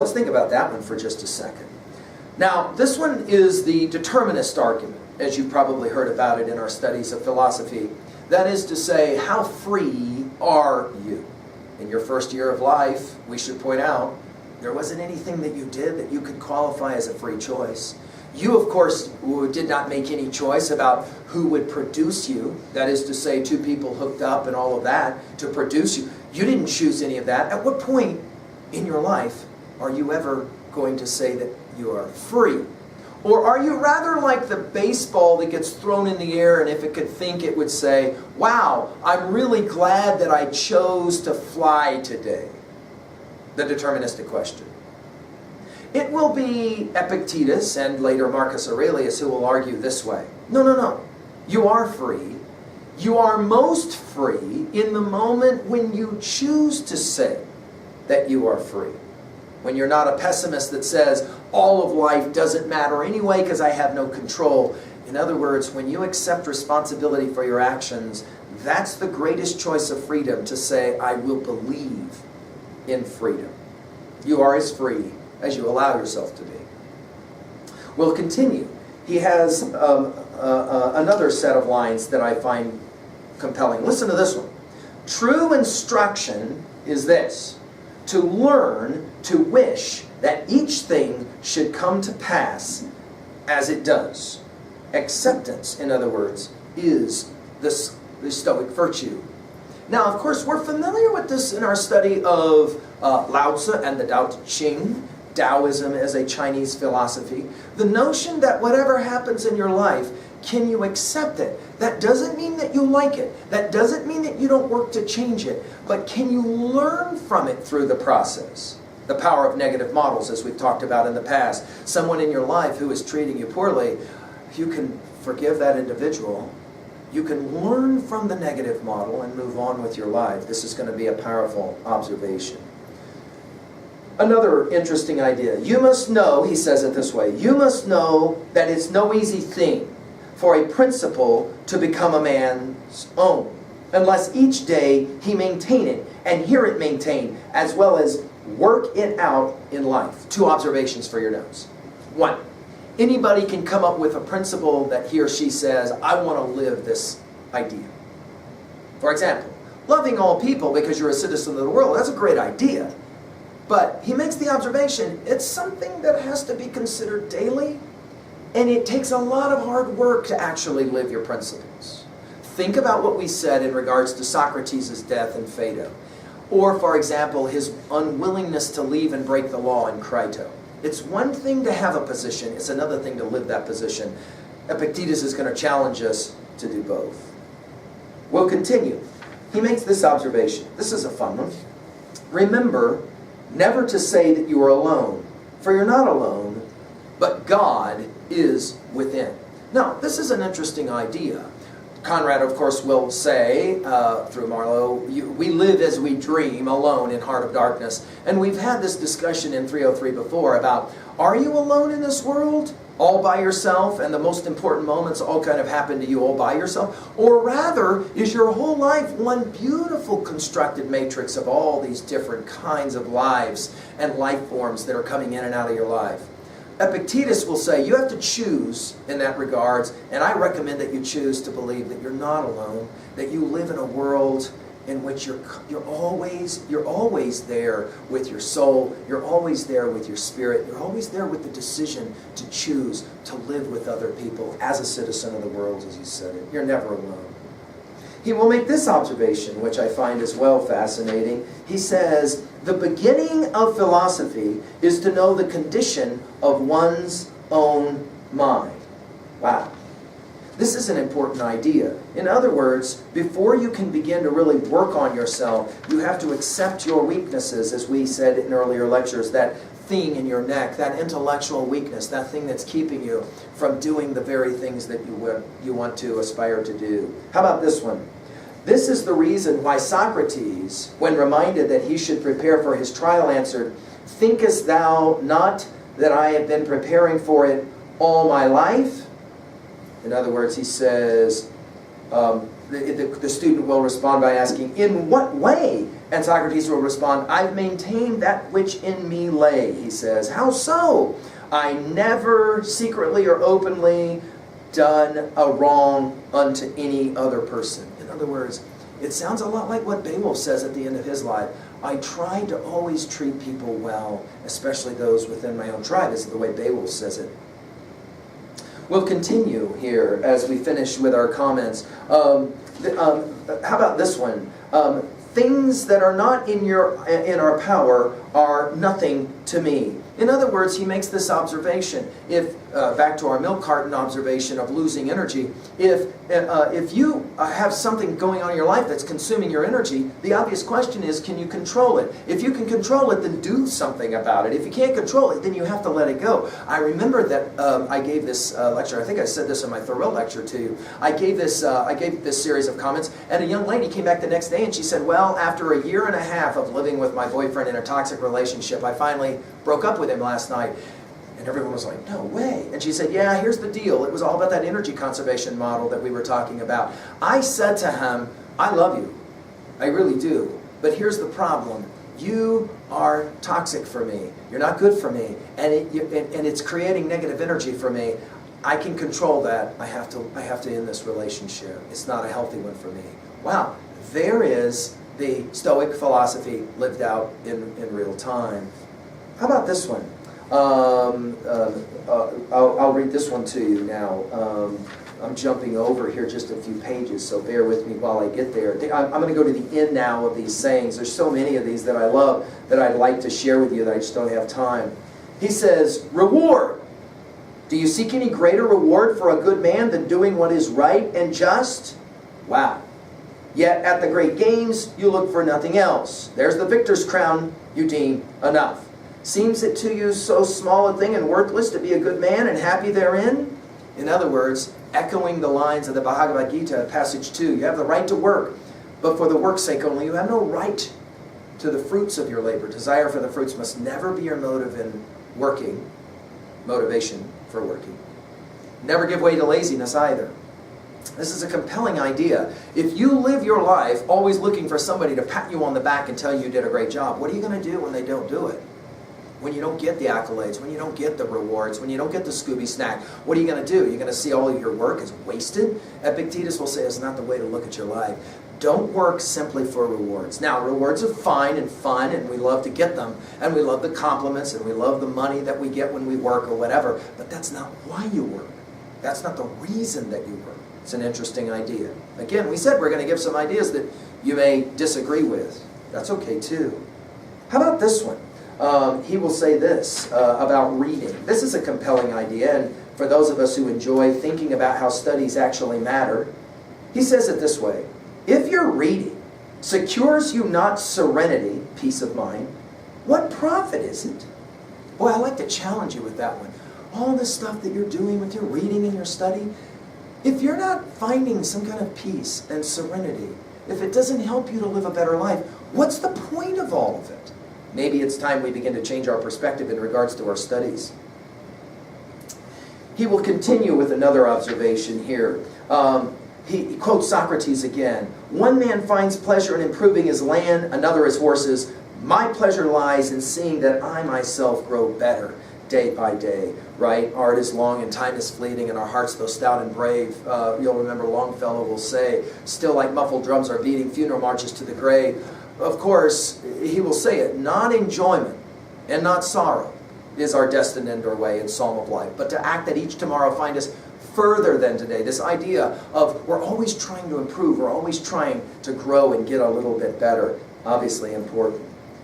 Let's think about that one for just a second. Now, this one is the determinist argument, as you've probably heard about it in our studies of philosophy. That is to say, how free are you? In your first year of life, we should point out, there wasn't anything that you did that you could qualify as a free choice. You, of course, did not make any choice about who would produce you. That is to say, two people hooked up and all of that to produce you. You didn't choose any of that. At what point in your life are you ever going to say that you are free? Or are you rather like the baseball that gets thrown in the air, and if it could think, it would say, wow, I'm really glad that I chose to fly today? The deterministic question. It will be Epictetus and later Marcus Aurelius who will argue this way. No, no, no. You are free. You are most free in the moment when you choose to say that you are free. When you're not a pessimist that says, all of life doesn't matter anyway because I have no control. In other words, when you accept responsibility for your actions, that's the greatest choice of freedom, to say, I will believe in freedom. You are as free as you allow yourself to be. We'll continue. He has another set of lines that I find compelling. Listen to this one. True instruction is this: to learn to wish that each thing should come to pass as it does. Acceptance, in other words, is the Stoic virtue. Now, of course, we're familiar with this in our study of Lao Tzu and the Tao Te Ching, Taoism as a Chinese philosophy. The notion that whatever happens in your life, can you accept it? That doesn't mean that you like it. That doesn't mean that you don't work to change it. But can you learn from it through the process? The power of negative models, as we've talked about in the past. Someone in your life who is treating you poorly, you can forgive that individual. You can learn from the negative model and move on with your life. This is going to be a powerful observation. Another interesting idea. You must know, he says it this way, you must know that it's no easy thing for a principle to become a man's own, unless each day he maintain it and hear it maintained, as well as work it out in life. Two observations for your notes. One, anybody can come up with a principle that he or she says, I want to live this idea. For example, loving all people because you're a citizen of the world, that's a great idea. But he makes the observation, it's something that has to be considered daily, and it takes a lot of hard work to actually live your principles. Think about what we said in regards to Socrates' death in Phaedo. Or, for example, his unwillingness to leave and break the law in Crito. It's one thing to have a position, it's another thing to live that position. Epictetus is going to challenge us to do both. We'll continue. He makes this observation. This is a fun one. Remember never to say that you are alone, for you're not alone, but God is within. Now, this is an interesting idea. Conrad, of course, will say, through Marlowe, we live as we dream, alone in heart of darkness. And we've had this discussion in 303 before about, are you alone in this world, all by yourself, and the most important moments all kind of happen to you all by yourself? Or rather, is your whole life one beautiful constructed matrix of all these different kinds of lives and life forms that are coming in and out of your life? Epictetus will say you have to choose in that regards, and I recommend that you choose to believe that you're not alone, that you live in a world in which you're always there with your soul, you're always there with your spirit, you're always there with the decision to choose to live with other people as a citizen of the world, as he said it. You're never alone. He will make this observation, which I find as well fascinating. He says, the beginning of philosophy is to know the condition of one's own mind. Wow. This is an important idea. In other words, before you can begin to really work on yourself, you have to accept your weaknesses, as we said in earlier lectures, that thing in your neck, that intellectual weakness, that thing that's keeping you from doing the very things that you want to aspire to do. How about this one? This is the reason why Socrates, when reminded that he should prepare for his trial, answered, thinkest thou not that I have been preparing for it all my life? In other words, he says, the student will respond by asking, in what way? And Socrates will respond, I've maintained that which in me lay, he says. How so? I never secretly or openly done a wrong unto any other person. In other words, it sounds a lot like what Beowulf says at the end of his life. I try to always treat people well, especially those within my own tribe, is the way Beowulf says it. We'll continue here as we finish with our comments. How about this one? Things that are not in our power are nothing to me. In other words, he makes this observation. If back to our milk carton observation of losing energy, if you have something going on in your life that's consuming your energy, the obvious question is, can you control it? If you can control it, then do something about it. If you can't control it, then you have to let it go. I remember that I gave this lecture. I think I said this in my Thoreau lecture to you. I gave this series of comments, and a young lady came back the next day and she said, well, after a year and a half of living with my boyfriend in a toxic relationship, I finally broke up with him last night. And everyone was like, no way. And she said, yeah, here's the deal. It was all about that energy conservation model that we were talking about. I said to him, I love you. I really do. But here's the problem. You are toxic for me. You're not good for me. And it's creating negative energy for me. I can control that. I have to end this relationship. It's not a healthy one for me. Wow. There is the Stoic philosophy lived out in real time. How about this one? I'll read this one to you now. I'm jumping over here just a few pages, so bear with me while I get there. I'm going to go to the end now of these sayings. There's so many of these that I love that I'd like to share with you that I just don't have time. He says, reward. Do you seek any greater reward for a good man than doing what is right and just? Wow. Yet at the great games you look for nothing else. There's the victor's crown you deem enough. Seems it to you so small a thing and worthless to be a good man and happy therein? In other words, echoing the lines of the Bhagavad Gita, passage 2, you have the right to work, but for the work's sake only. You have no right to the fruits of your labor. Desire for the fruits must never be your motive in working, motivation for working. Never give way to laziness either. This is a compelling idea. If you live your life always looking for somebody to pat you on the back and tell you did a great job, what are you going to do when they don't do it? When you don't get the accolades, when you don't get the rewards, when you don't get the Scooby snack, what are you going to do? You're going to see all of your work as wasted? Epictetus will say it's not the way to look at your life. Don't work simply for rewards. Now, rewards are fine and fun, and we love to get them, and we love the compliments, and we love the money that we get when we work or whatever, but that's not why you work. That's not the reason that you work. It's an interesting idea. Again, we said we're going to give some ideas that you may disagree with. That's okay, too. How about this one? He will say this about reading. This is a compelling idea, and for those of us who enjoy thinking about how studies actually matter, he says it this way. If your reading secures you not serenity, peace of mind, what profit is it? Boy, I like to challenge you with that one. All the stuff that you're doing with your reading and your study, if you're not finding some kind of peace and serenity, if it doesn't help you to live a better life, what's the point of all of it? Maybe it's time we begin to change our perspective in regards to our studies. He will continue with another observation here. He quotes Socrates again. One man finds pleasure in improving his land, another his horses. My pleasure lies in seeing that I myself grow better day by day. Right? Art is long and time is fleeting, and our hearts, though stout and brave. You'll remember Longfellow will say, still like muffled drums are beating funeral marches to the grave. Of course, he will say it, not enjoyment and not sorrow is our destined end or way in Psalm of Life, but to act that each tomorrow find us further than today. This idea of we're always trying to improve, we're always trying to grow and get a little bit better, obviously important.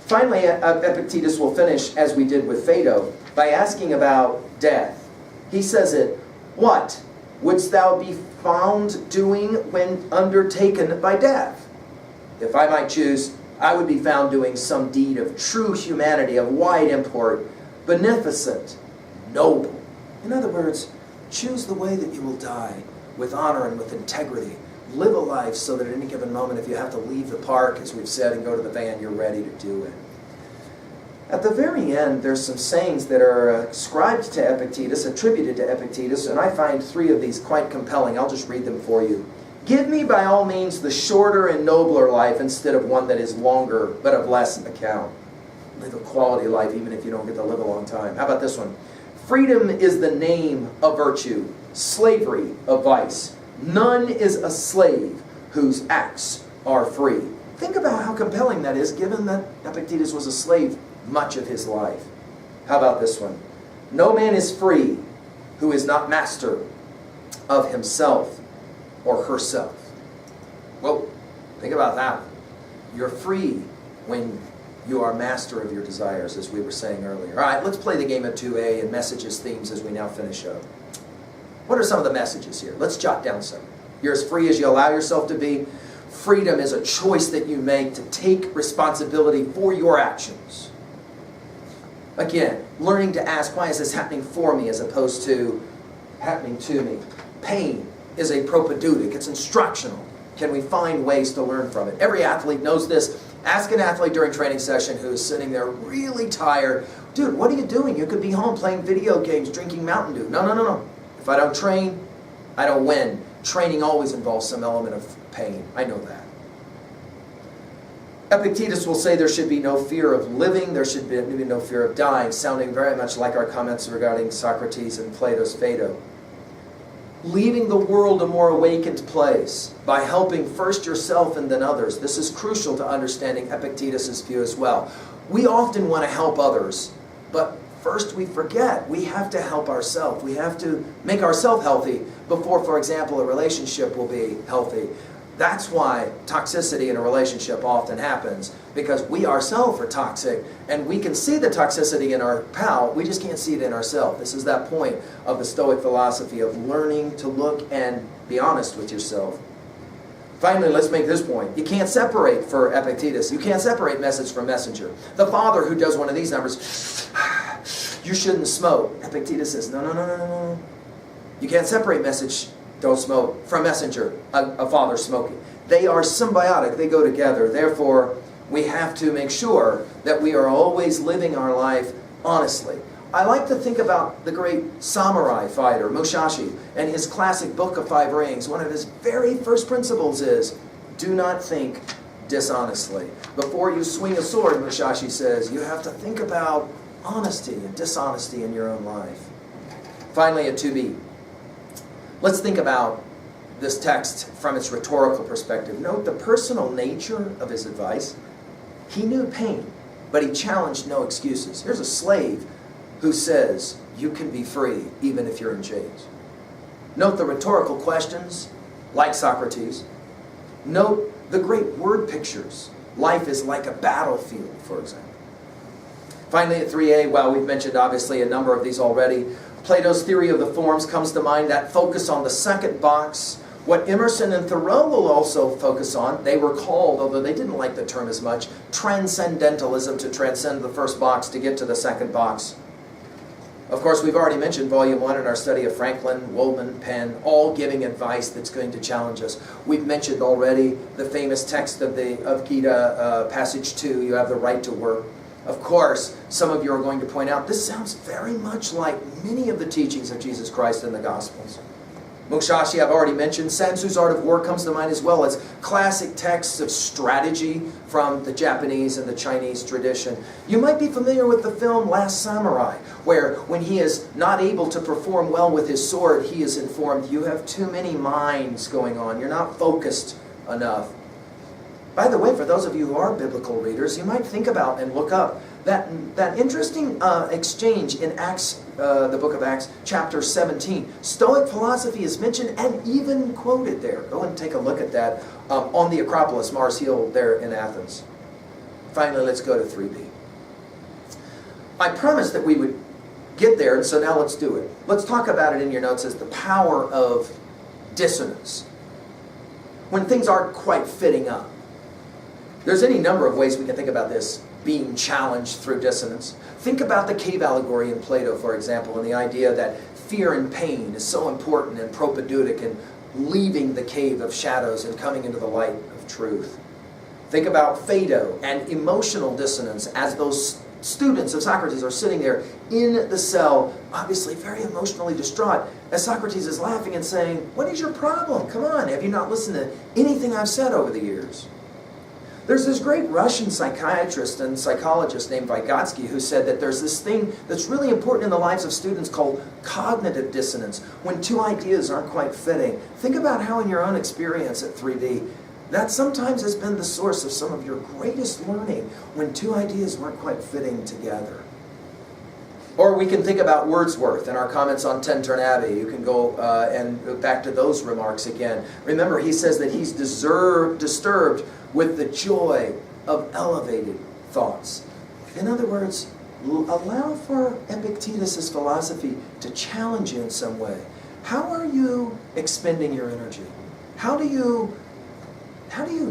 Finally, Epictetus will finish, as we did with Phaedo, by asking about death. He says it, what wouldst thou be found doing when undertaken by death? If I might choose, I would be found doing some deed of true humanity, of wide import, beneficent, noble. In other words, choose the way that you will die, with honor and with integrity. Live a life so that at any given moment, if you have to leave the park, as we've said, and go to the van, you're ready to do it. At the very end, there's some sayings that are ascribed to Epictetus, attributed to Epictetus, and I find 3 of these quite compelling. I'll just read them for you. Give me by all means the shorter and nobler life instead of one that is longer but of less account. Live a quality life even if you don't get to live a long time. How about this one? Freedom is the name of virtue, slavery of vice. None is a slave whose acts are free. Think about how compelling that is, given that Epictetus was a slave much of his life. How about this one? No man is free who is not master of himself or herself. Well, think about that. You're free when you are master of your desires, as we were saying earlier. All right, let's play the game of 2A and messages, themes as we now finish up. What are some of the messages here? Let's jot down some. You're as free as you allow yourself to be. Freedom is a choice that you make to take responsibility for your actions. Again, learning to ask, why is this happening for me as opposed to happening to me? Pain is a propedeutic. It's instructional. Can we find ways to learn from it? Every athlete knows this. Ask an athlete during training session who is sitting there really tired. Dude, what are you doing? You could be home playing video games, drinking Mountain Dew. No. If I don't train, I don't win. Training always involves some element of pain. I know that. Epictetus will say there should be no fear of living, there should be no fear of dying, sounding very much like our comments regarding Socrates and Plato's Phaedo. Leaving the world a more awakened place by helping first yourself and then others. This is crucial to understanding Epictetus' view as well. We often want to help others, but first we forget we have to help ourselves. We have to make ourselves healthy before, for example, a relationship will be healthy. That's why toxicity in a relationship often happens, because we ourselves are toxic, and we can see the toxicity in our pal, we just can't see it in ourselves. This is that point of the Stoic philosophy of learning to look and be honest with yourself. Finally, let's make this point. You can't separate, for Epictetus, you can't separate message from messenger. The father who does one of these numbers, you shouldn't smoke. Epictetus says, no. You can't separate message, don't smoke, from messenger, a father smoking. They are symbiotic, they go together. Therefore, we have to make sure that we are always living our life honestly. I like to think about the great samurai fighter, Musashi, and his classic Book of Five Rings. One of his very first principles is, do not think dishonestly. Before you swing a sword, Musashi says, you have to think about honesty and dishonesty in your own life. Finally, at 2B. Let's think about this text from its rhetorical perspective. Note the personal nature of his advice. He knew pain, but he challenged no excuses. Here's a slave who says, you can be free even if you're in chains. Note the rhetorical questions, like Socrates. Note the great word pictures. Life is like a battlefield, for example. Finally, at 3A, well, we've mentioned obviously a number of these already. Plato's theory of the forms comes to mind, that focus on the second box. What Emerson and Thoreau will also focus on, they were called, although they didn't like the term as much, transcendentalism, to transcend the first box to get to the second box. Of course, we've already mentioned Volume 1 in our study of Franklin, Woolman, Penn, all giving advice that's going to challenge us. We've mentioned already the famous text of Gita, passage 2, you have the right to work. Of course, some of you are going to point out, this sounds very much like many of the teachings of Jesus Christ in the Gospels. Musashi, I've already mentioned. Sun Tzu's Art of War comes to mind as well as classic texts of strategy from the Japanese and the Chinese tradition. You might be familiar with the film Last Samurai, where when he is not able to perform well with his sword, he is informed, you have too many minds going on. You're not focused enough. By the way, for those of you who are biblical readers, you might think about and look up that interesting exchange in Acts, the book of Acts, chapter 17. Stoic philosophy is mentioned and even quoted there. Go and take a look at that on the Acropolis, Mars Hill there in Athens. Finally, let's go to 3B. I promised that we would get there, and so now let's do it. Let's talk about it in your notes as the power of dissonance. When things aren't quite fitting up. There's any number of ways we can think about this being challenged through dissonance. Think about the cave allegory in Plato, for example, and the idea that fear and pain is so important and propedeutic in leaving the cave of shadows and coming into the light of truth. Think about Phaedo and emotional dissonance as those students of Socrates are sitting there in the cell, obviously very emotionally distraught, as Socrates is laughing and saying, "What is your problem? Come on, have you not listened to anything I've said over the years?" There's this great Russian psychiatrist and psychologist named Vygotsky who said that there's this thing that's really important in the lives of students called cognitive dissonance, when two ideas aren't quite fitting. Think about how in your own experience at 3D, that sometimes has been the source of some of your greatest learning, when two ideas weren't quite fitting together. Or we can think about Wordsworth and our comments on Tintern Abbey. You can go and back to those remarks again. Remember, he says that he's disturbed with the joy of elevated thoughts. In other words, allow for Epictetus' philosophy to challenge you in some way. How are you expending your energy? How do you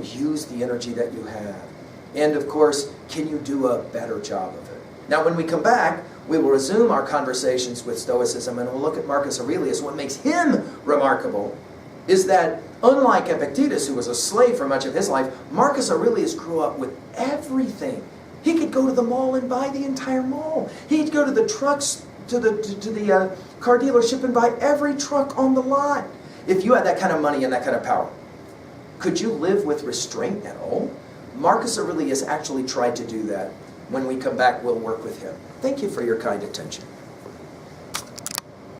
use the energy that you have? And of course, can you do a better job of it? Now, when we come back, we will resume our conversations with Stoicism, and we'll look at Marcus Aurelius. What makes him remarkable is that, unlike Epictetus, who was a slave for much of his life, Marcus Aurelius grew up with everything. He could go to the mall and buy the entire mall. He'd go to the trucks, to the car dealership and buy every truck on the lot. If you had that kind of money and that kind of power, could you live with restraint at all? Marcus Aurelius actually tried to do that. When we come back, we'll work with him. Thank you for your kind attention.